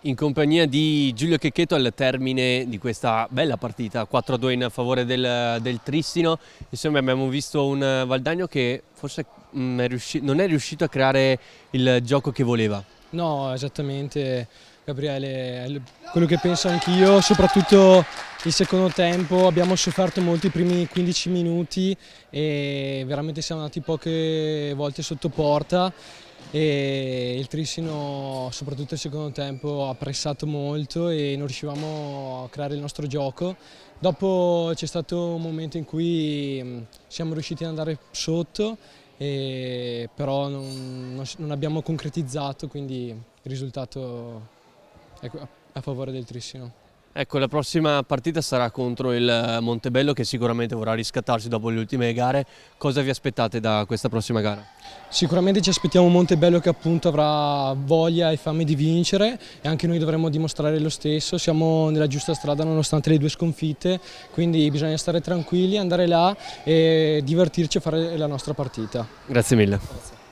in compagnia di Giulio Checchetto al termine di questa bella partita 4-2 in favore del Trissino. Insomma, abbiamo visto un Valdagno che forse non è riuscito a creare il gioco che voleva. No, esattamente Gabriele, è quello che penso anch'io, soprattutto il secondo tempo abbiamo sofferto molto i primi 15 minuti e veramente siamo andati poche volte sotto porta e il Trissino soprattutto il secondo tempo ha pressato molto e non riuscivamo a creare il nostro gioco. Dopo c'è stato un momento in cui siamo riusciti ad andare sotto, però non abbiamo concretizzato, quindi il risultato è a favore del Trissino. Ecco, la prossima partita sarà contro il Montebello che sicuramente vorrà riscattarsi dopo le ultime gare. Cosa vi aspettate da questa prossima gara? Sicuramente ci aspettiamo un Montebello che appunto avrà voglia e fame di vincere e anche noi dovremo dimostrare lo stesso. Siamo nella giusta strada nonostante le due sconfitte, quindi bisogna stare tranquilli, andare là e divertirci a fare la nostra partita. Grazie mille. Grazie.